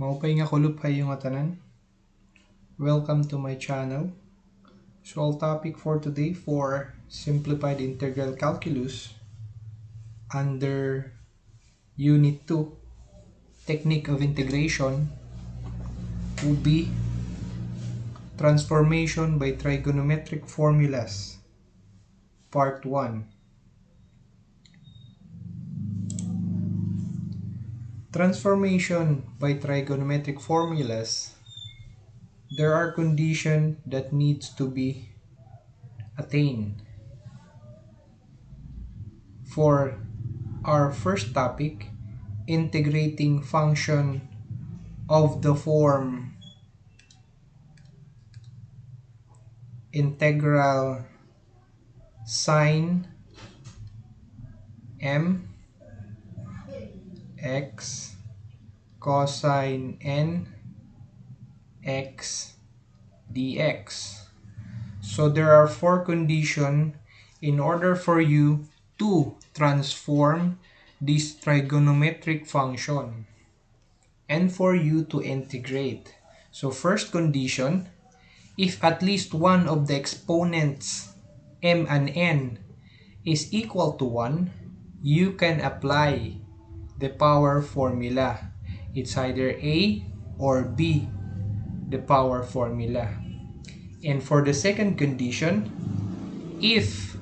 Maupay nga kuluphay yung atanan. Welcome to my channel. So our topic for today for Simplified Integral Calculus under Unit 2, Technique of Integration, will be Transformation by Trigonometric Formulas, Part 1. Transformation by trigonometric formulas, there are conditions that needs to be attained. For our first topic, integrating function of the form integral sine m x cosine n x dx. So there are four conditions in order for you to transform this trigonometric function and for you to integrate. So first condition, if at least one of the exponents m and n is equal to 1, you can apply the power formula. It's either A or B, the power formula. And for the second condition, if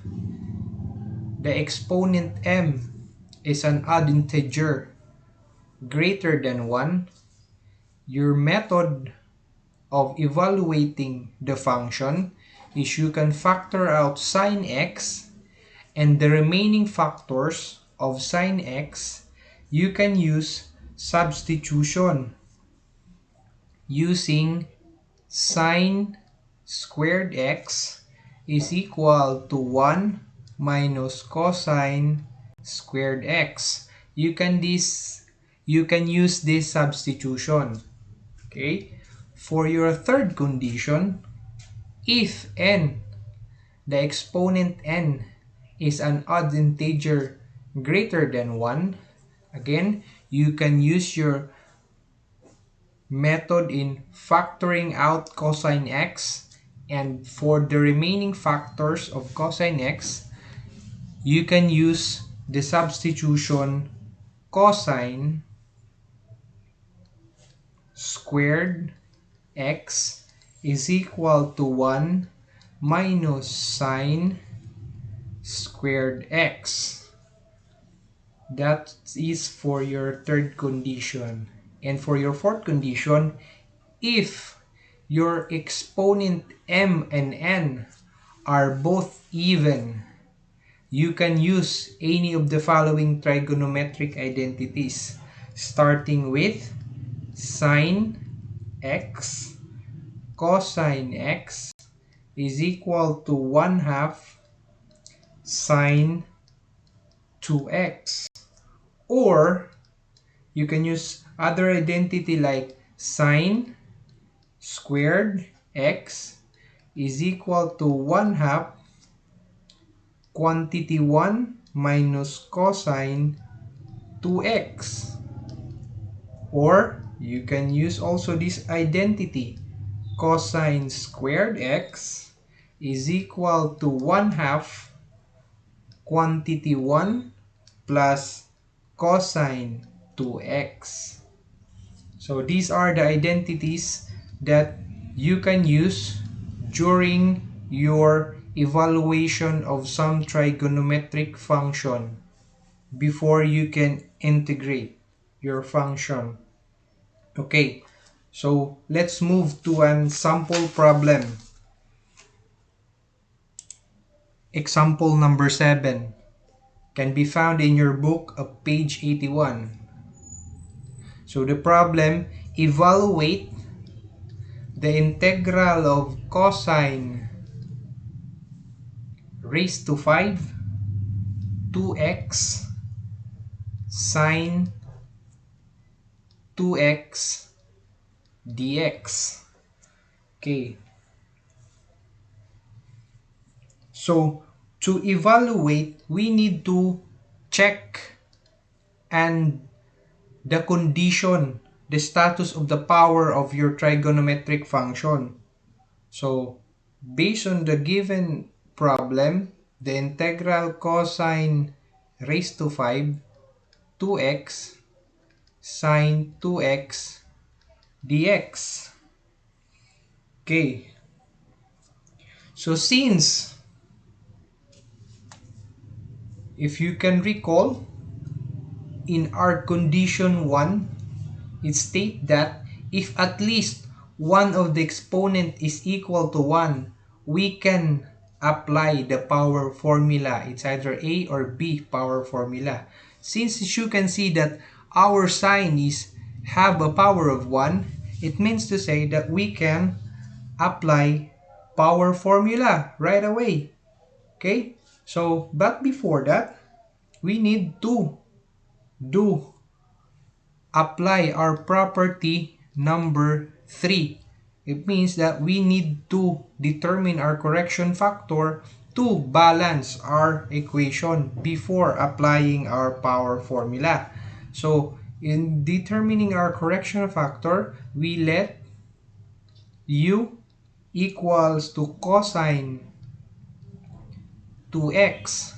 the exponent m is an odd integer greater than 1, your method of evaluating the function is you can factor out sine x, and the remaining factors of sine x you can use substitution using sine squared x is equal to 1 minus cosine squared x. You can use this substitution. Okay? For your third condition, if n, the exponent n, is an odd integer greater than 1, again, you can use your method in factoring out cosine x, and for the remaining factors of cosine x, you can use the substitution cosine squared x is equal to 1 minus sine squared x. That is for your third condition. And for your fourth condition, if your exponent m and n are both even, you can use any of the following trigonometric identities, starting with sine x cosine x is equal to 1/2 sine 2x. Or you can use other identity like sine squared x is equal to 1/2 quantity 1 minus cosine 2x. Or you can use also this identity, cosine squared x is equal to 1/2 quantity 1 plus cosine 2x. So these are the identities that you can use during your evaluation of some trigonometric function before you can integrate your function. Okay, so let's move to an sample problem. Example number 7 can be found in your book of page 81. So the problem, evaluate the integral of cosine raised to 5 2x sine 2x dx. Okay. So to evaluate, we need to check and the condition the status of the power of your trigonometric function. So, based on the given problem, the integral cosine raised to 5 2x sine 2x dx. Okay. So since, if you can recall, in our condition 1, it states that if at least one of the exponent is equal to 1, we can apply the power formula. It's either A or B power formula. Since you can see that our sign is have a power of 1, it means to say that we can apply power formula right away. Okay? So, but before that, we need to do apply our property number 3. It means that we need to determine our correction factor to balance our equation before applying our power formula. So, in determining our correction factor, we let u equals to cosine 2x.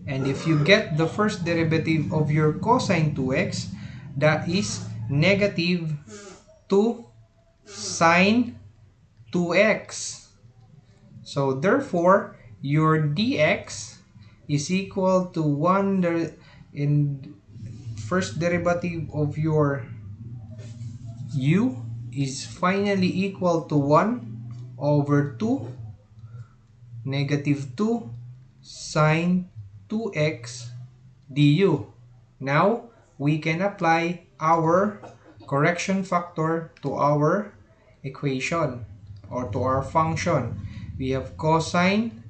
And if you get the first derivative of your cosine 2x, that is negative 2 sine 2x. So therefore, your dx is equal to 1 in first derivative of your u is finally equal to 1 over 2 negative 2 sine 2x du. Now, we can apply our correction factor to our equation or to our function. We have cosine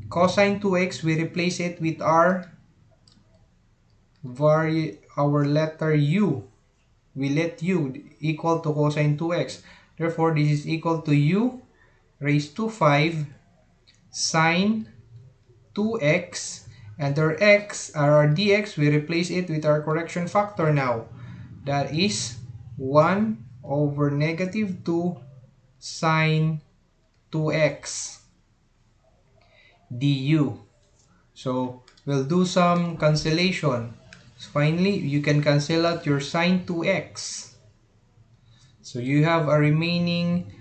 2x, we replace it with our letter u. We let u equal to cosine 2x. Therefore, this is equal to u raised to 5 sine 2x, and our dx, we replace it with our correction factor now. That is 1 over negative 2 sine 2x du. So, we'll do some cancellation. So finally, you can cancel out your sine 2x. So, you have a remaining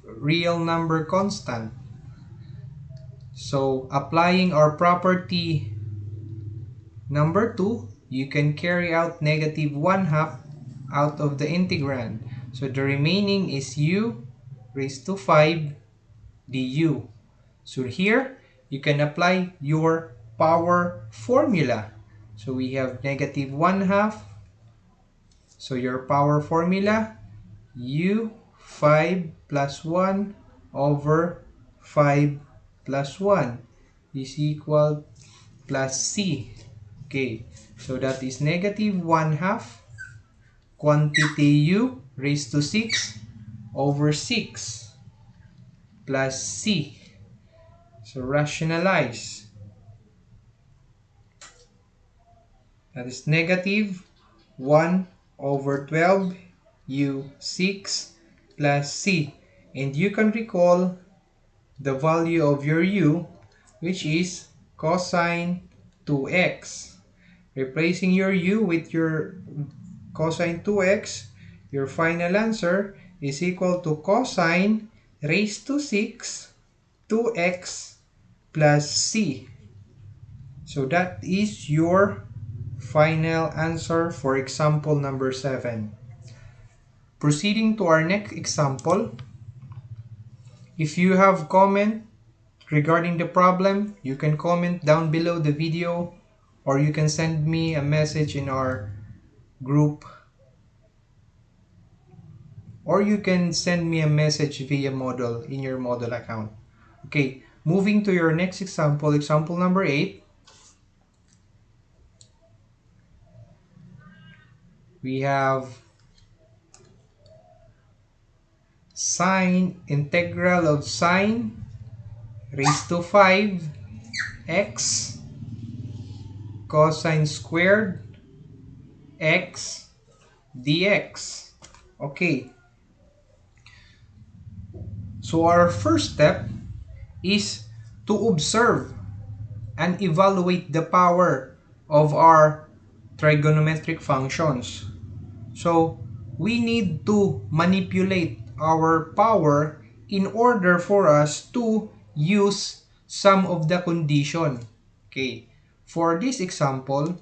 real number constant. So, applying our property number 2, you can carry out negative 1/2 out of the integrand. So, the remaining is u raised to 5 du. So, here, you can apply your power formula. So, we have negative 1/2. So, your power formula, u 5 plus 1 over 5 plus 1 is equal plus c. Okay, so that is negative 1/2 quantity u raised to 6 over 6 plus c. So rationalize. That is negative 1 over 12 u6 plus c. And you can recall the value of your u, which is cosine 2x. Replacing your u with your cosine 2x, your final answer is equal to cosine raised to 6 2x plus c. So that is your final answer for example number 7. Proceeding to our next example, if you have comment regarding the problem, you can comment down below the video, or you can send me a message in our group, or you can send me a message via Moodle in your Moodle account. Okay, moving to your next example, example number 8. We have integral of sine raised to 5 x cosine squared x dx. Okay, so our first step is to observe and evaluate the power of our trigonometric functions. So we need to manipulate our power in order for us to use some of the condition. Okay, for this example,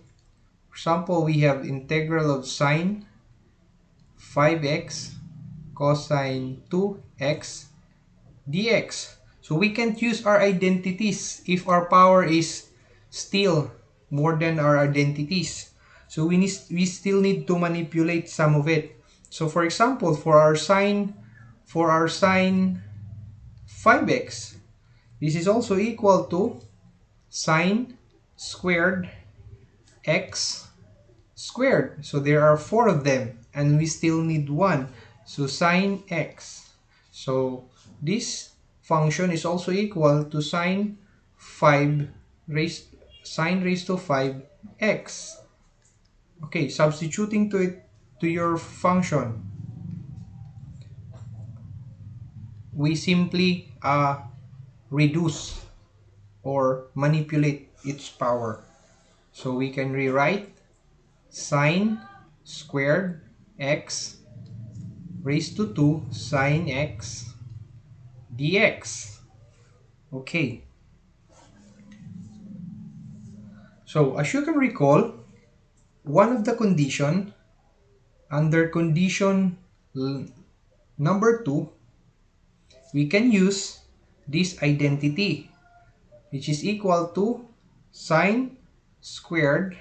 we have integral of sine 5x cosine 2x dx. So we can't use our identities if our power is still more than our identities. So we still need to manipulate some of it. So for example, for our sine 5x, this is also equal to sine squared x squared. So there are 4 of them and we still need 1. So sine x. So this function is also equal to sine 5 sine raised to 5 x. Okay, substituting to your function, we simply reduce or manipulate its power. So we can rewrite sine squared x raised to 2 sine x dx. Okay, so as you can recall, one of the condition under condition number 2, we can use this identity, which is equal to sine squared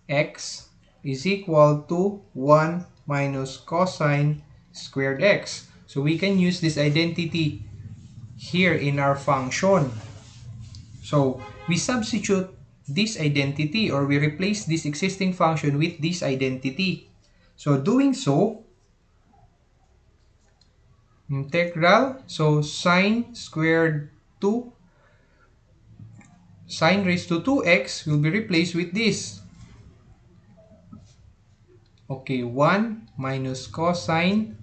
x is equal to 1 minus cosine squared x. So we can use this identity here in our function. So we substitute this identity, or we replace this existing function with this identity. So doing so, integral, so sine squared 2 sine raised to 2x will be replaced with this. Okay, 1 minus cosine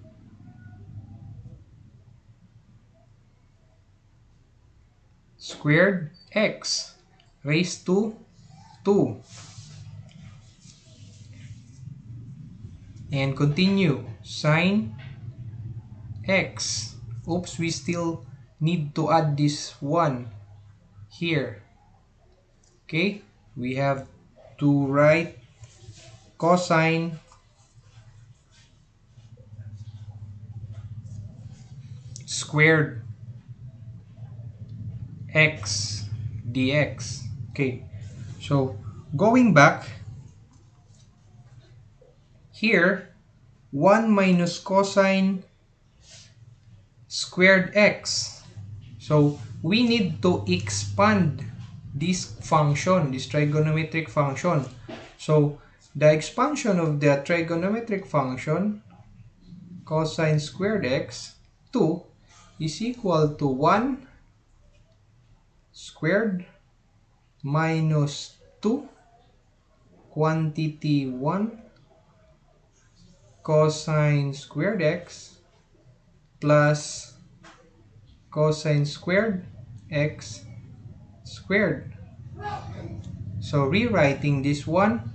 squared x raised to 2. And continue, sine x. Oops, we still need to add this 1 here. Okay, we have to write cosine squared x dx. Okay, so going back here, 1 minus cosine squared x. So we need to expand this function, this trigonometric function. So the expansion of the trigonometric function cosine squared x 2 is equal to 1 squared minus 2 quantity 1 cosine squared x plus cosine squared x squared. So rewriting this one,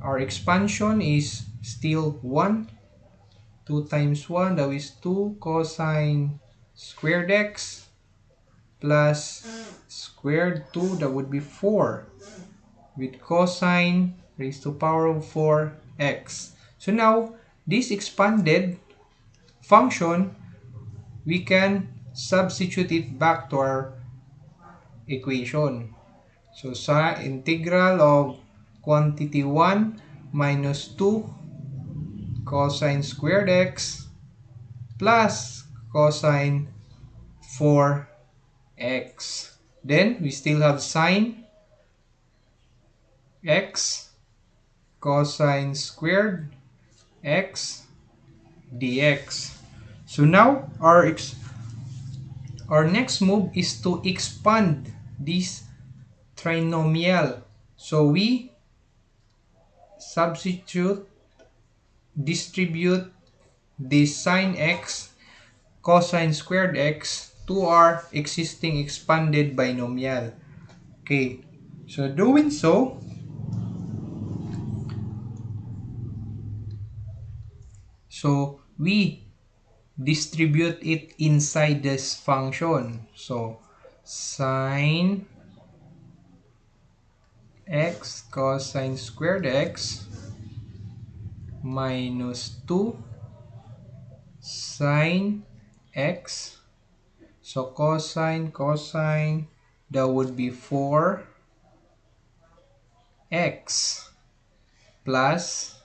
our expansion is still 1. 2 times 1, that is 2 cosine squared x plus squared 2, that would be 4, with cosine raised to power of 4 x. So now this expanded function, we can substitute it back to our equation. So sa integral of quantity 1 minus 2 cosine squared x plus cosine 4x. Then we still have sine x cosine squared x dx. So now our next move is to expand this trinomial. So we substitute, distribute this sine x cosine squared x to our existing expanded binomial. Okay, so doing so, we distribute it inside this function. So sine x cosine squared x minus 2 sine x. So cosine, that would be 4x plus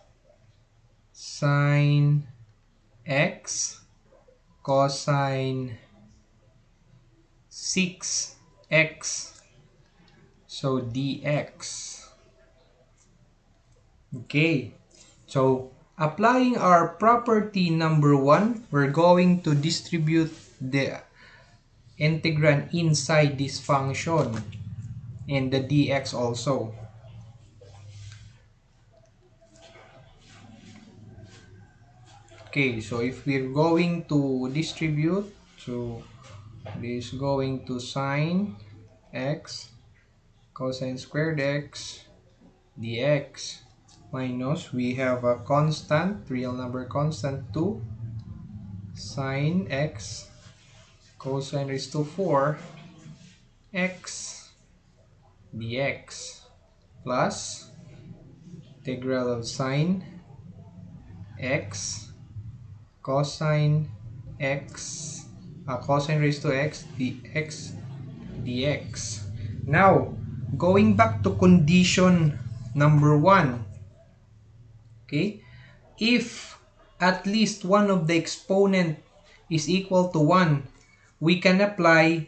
sine x cosine 6x. So dx. Okay. So applying our property number 1, we're going to distribute the integrand inside this function and the dx also. Okay, so if we're going to distribute, so this is going to sine x cosine squared x dx minus, we have a constant, real number constant, 2 sine x cosine raised to 4 x dx plus integral of sine x cosine x cosine raised to x dx. Now, going back to condition number 1, okay, if at least one of the exponent is equal to 1, we can apply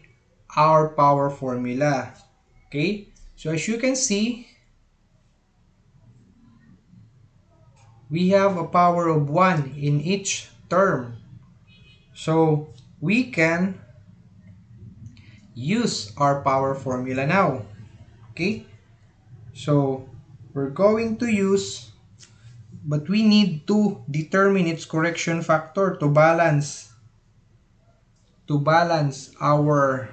our power formula. Okay, so as you can see, we have a power of 1 in each term. So we can use our power formula now. Okay, so we're going to use, but we need to determine its correction factor to balance our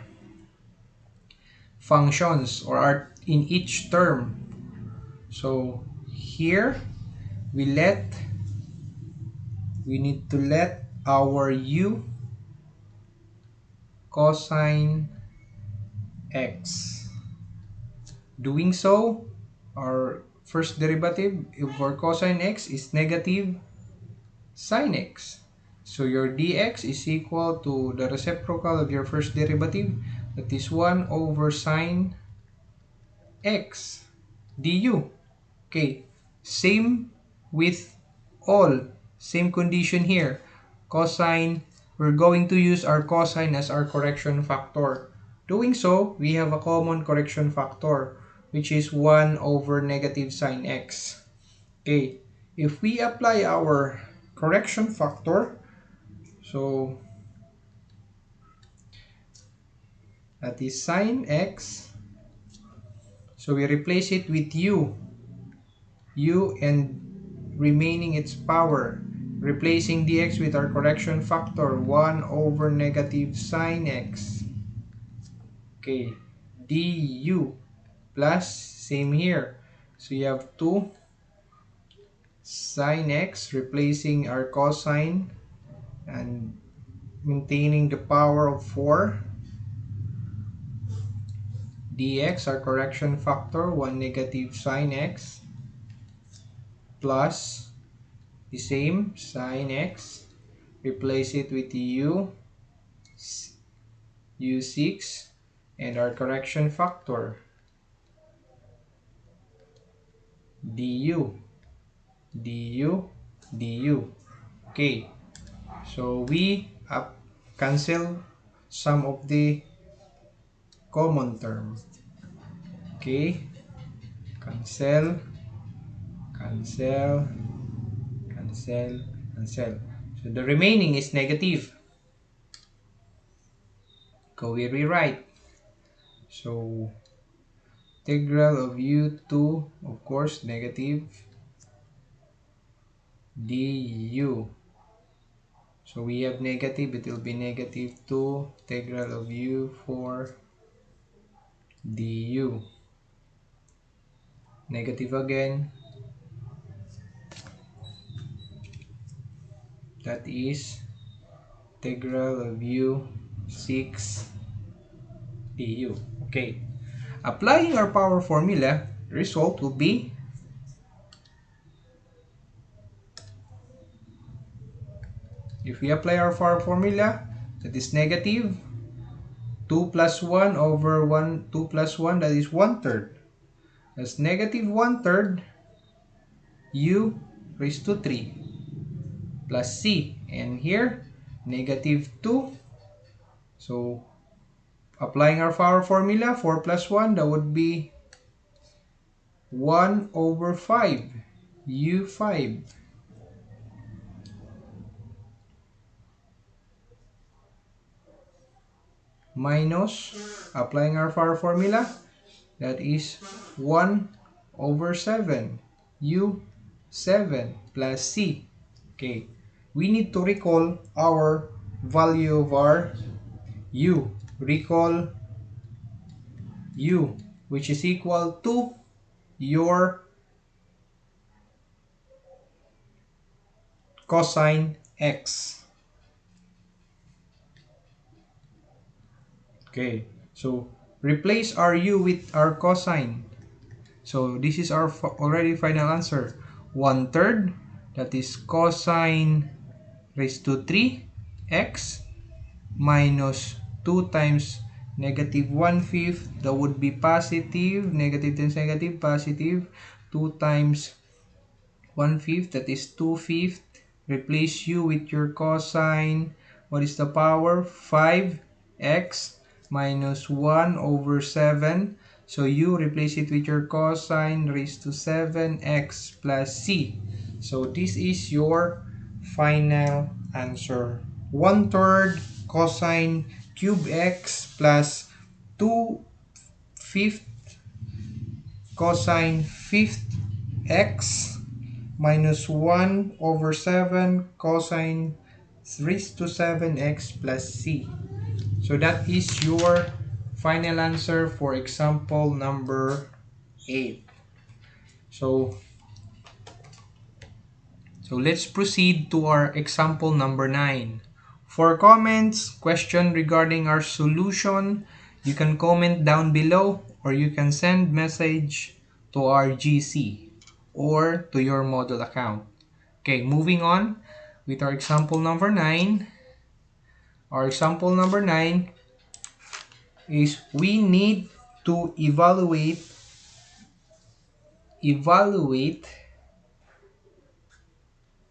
functions or our in each term. So here we need to let our u cosine x. Doing so, our first derivative for cosine x is negative sine x. So your dx is equal to the reciprocal of your first derivative, that is 1 over sine x du. Okay, same with all, same condition here. Cosine, we're going to use our cosine as our correction factor. Doing so, we have a common correction factor, which is 1 over negative sine x. Okay, if we apply our correction factor, so that is sine x, so we replace it with u and remaining its power, replacing dx with our correction factor, 1 over negative sine x. Okay, du plus, same here, so you have 2 sine x, replacing our cosine and maintaining the power of 4 dx, our correction factor, 1 negative sine x, plus the same sine x, replace it with u6 and our correction factor du. Okay, so we cancel some of the common term. Okay, cancel. So the remaining is negative. So we rewrite. So integral of u to, of course, negative du. So we have negative, it will be negative 2 integral of u for du. Negative again. That is integral of u 6 du. Okay. Applying our power formula, the result will be if we apply our power formula, that is negative 2 plus 1 over 1, 2 plus 1, that is 1/3. That's negative 1/3 u raised to 3 plus c. And here, negative 2. So, applying our power formula, 4 plus 1, that would be 1 over 5, u5. Minus, applying our power formula, that is 1 over 7, u7 plus c. Okay, we need to recall our value of our u. Recall u, which is equal to your cosine x. Okay, so replace our u with our cosine. So this is our already final answer. 1/3, that is cosine raised to 3 x minus 2 times negative 1/5, that would be positive, negative times negative, positive, 2 times 1/5, that is 2/5. Replace u with your cosine. What is the power? 5x minus 1 over 7. So you replace it with your cosine raised to 7x plus c. So this is your final answer. 1/3 cosine cube x plus 2/5 cosine 5th x minus 1 over 7 cosine raised to 7x plus c. So that is your final answer for example number 8. So let's proceed to our example number 9. For comments, question regarding our solution, you can comment down below or you can send message to our GC or to your Moodle account. Okay, moving on with our example number 9. Our example number 9 is we need to evaluate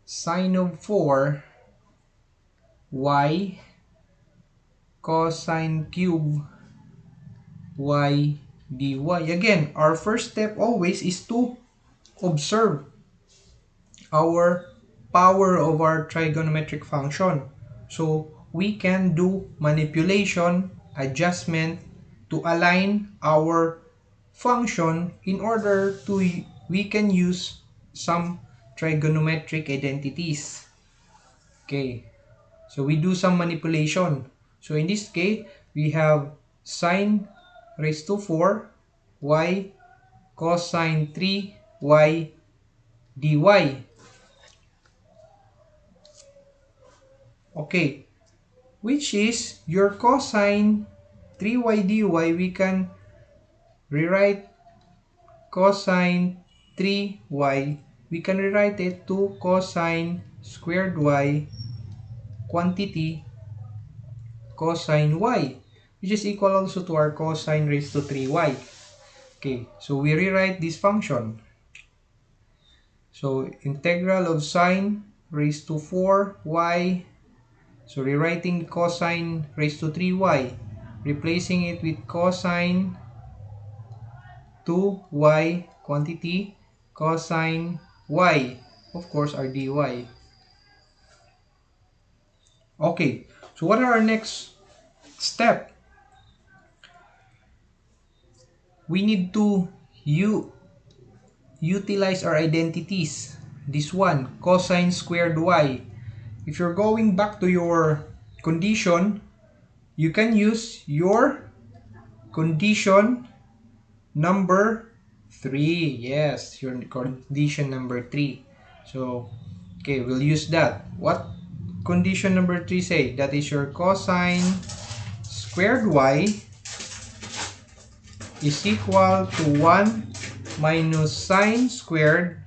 sine of 4 y cosine cube y dy. Again, our first step always is to observe our power of our trigonometric function. So we can do manipulation, adjustment to align our function in order to we can use some trigonometric identities. Okay, so we do some manipulation. So in this case, we have sine raised to 4 y cosine 3 y dy. Okay, which is your cosine 3y dy, we can rewrite cosine 3y, we can rewrite it to cosine squared y quantity cosine y, which is equal also to our cosine raised to 3y. Okay, so we rewrite this function. So integral of sine raised to 4y. So rewriting cosine raised to 3y, replacing it with cosine 2y quantity cosine y, of course our dy. Okay, so what are our next step? We need to utilize our identities. this one, cosine squared y. If you're going back to your condition, you can use your condition number 3. Yes, your condition number 3. So, okay, we'll use that. What condition number 3 say? That is your cosine squared y is equal to 1 minus sine squared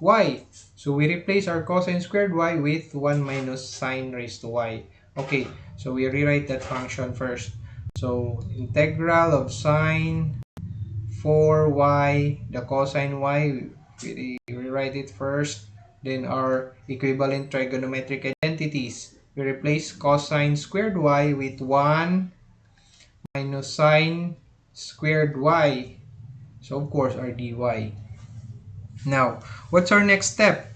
y. So we replace our cosine squared y with 1 minus sine raised to y. Okay, so we rewrite that function first. So integral of sine 4y, the cosine y, we rewrite it first. Then our equivalent trigonometric identities. We replace cosine squared y with 1 minus sine squared y. So of course our dy. Now, what's our next step?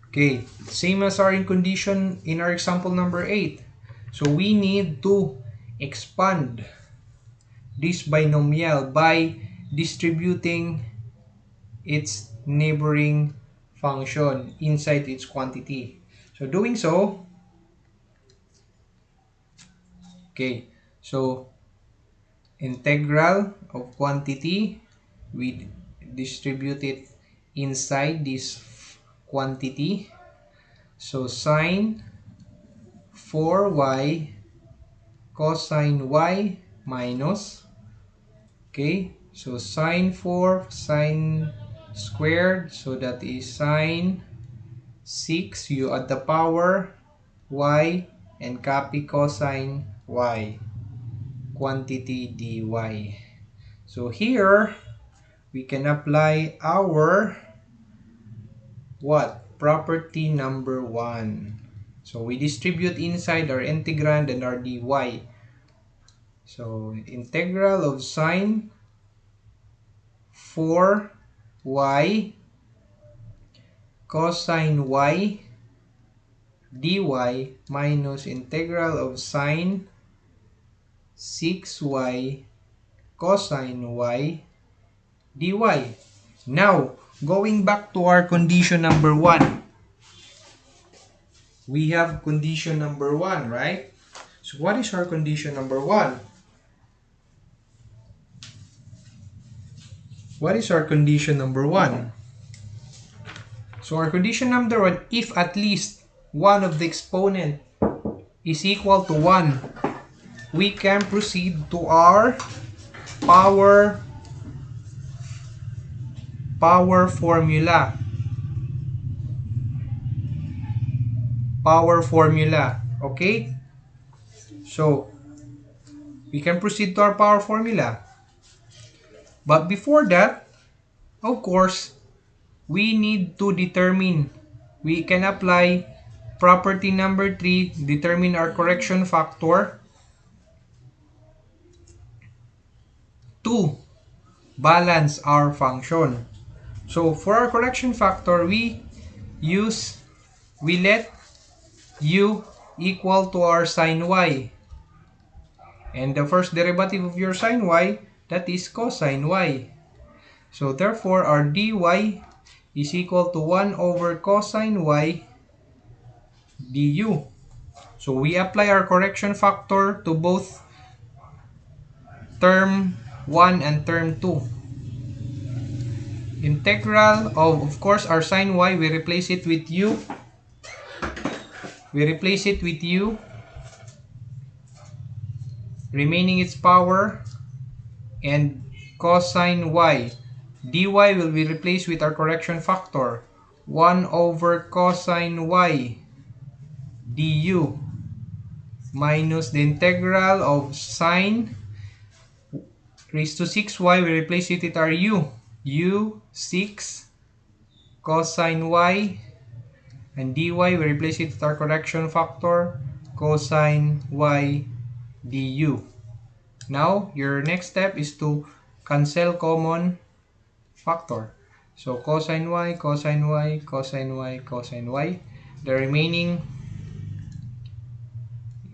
Okay, same as our in condition in our example number 8. So we need to expand this binomial by distributing its neighboring function inside its quantity. So doing so, okay, so integral of quantity, we distribute it inside this quantity. So sine 4y cosine y minus, okay, so sine 4 sine squared, so that is sine 6, you add the power y and copy cosine y, quantity dy. So here we can apply our what? Property number 1. So we distribute inside our integrand and our dy. So integral of sine 4y cosine y dy minus integral of sine 6y cosine y dy. Now, going back to our condition number 1. We have condition number 1, right? So what is our condition number 1? What is our condition number 1? So our condition number 1, if at least one of the exponent is equal to 1, we can proceed to our power formula. Okay? So we can proceed to our power formula. But before that, of course, we need to determine, we can apply property number 3, determine our correction factor to balance our function. So for our correction factor, we let u equal to our sine y. And the first derivative of your sine y, that is cosine y. So therefore, our dy is equal to 1 over cosine y du. So we apply our correction factor to both term 1 and term 2. Integral of course, our sine y, we replace it with u. Remaining its power, and cosine y dy will be replaced with our correction factor 1 over cosine y du minus the integral of sine raised to 6y, we replace it with our u 6 cosine y, and dy we replace it with our correction factor cosine y du. Now, your next step is to cancel common factor. So, cosine y, cosine y, cosine y, cosine y. The remaining,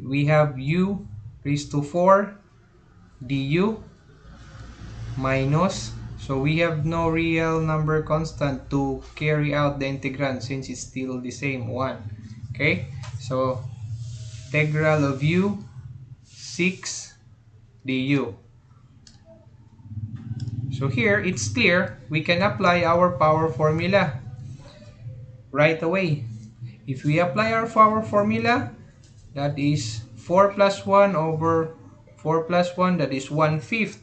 we have u raised to 4 du minus, So we have no real number constant to carry out the integrand since it's still the same 1. Okay, so integral of u 6 du. So here it's clear we can apply our power formula right away. If we apply our power formula, that is 4 plus 1 over 4 plus 1, that is 1/5.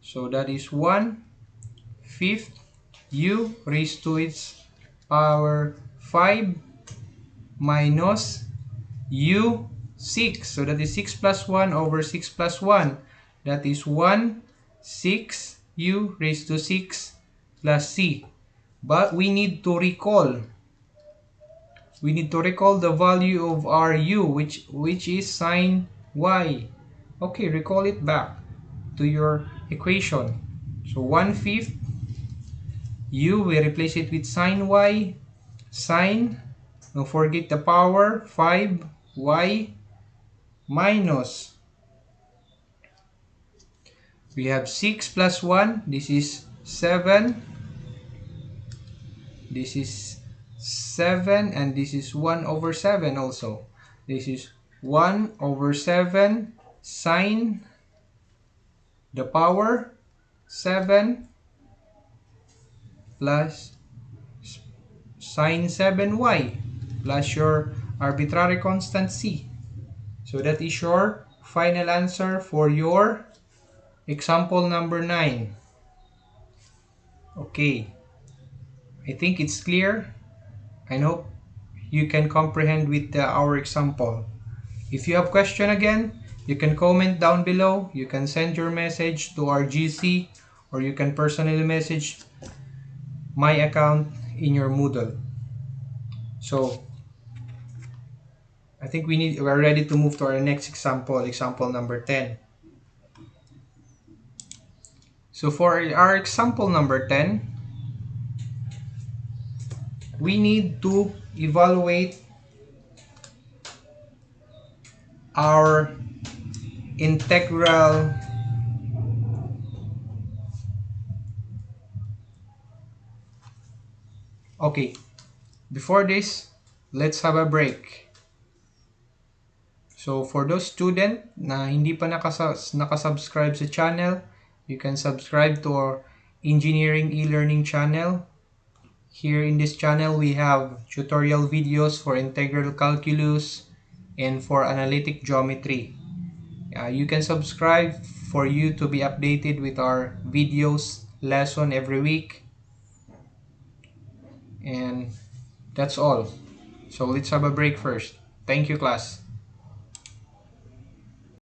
So that is 1/5 u raised to its power 5 minus u 6. So that is 6 plus 1 over 6 plus 1. That is 6 u raised to 6 plus c. But we need to recall. We need to recall the value of our u, which is sine y. Okay, recall it back to your equation. So 1/5 u, we replace it with sine y. Sine, don't forget the power, 5y minus, we have 6 plus 1, this is 7. This is 7 and this is 1 over 7 also. This is 1 over 7 sine the power 7 plus sine 7y plus your arbitrary constant c. So that is your final answer for your example number 9. Okay, I think it's clear. I hope you can comprehend with our example. If you have question again, you can comment down below. You can send your message to our GC, or you can personally message my account in your Moodle. So I think we're ready to move to our next example, example number 10. So for our example number 10, we need to evaluate our integral okay. Before this, let's have a break. So for those students na hindi pa nakasubscribe sa channel, you can subscribe to our engineering e-learning channel. Here in this channel, we have tutorial videos for integral calculus and for analytic geometry. You can subscribe for you to be updated with our videos, lesson every week. And that's all. So let's have a break first. Thank you, class.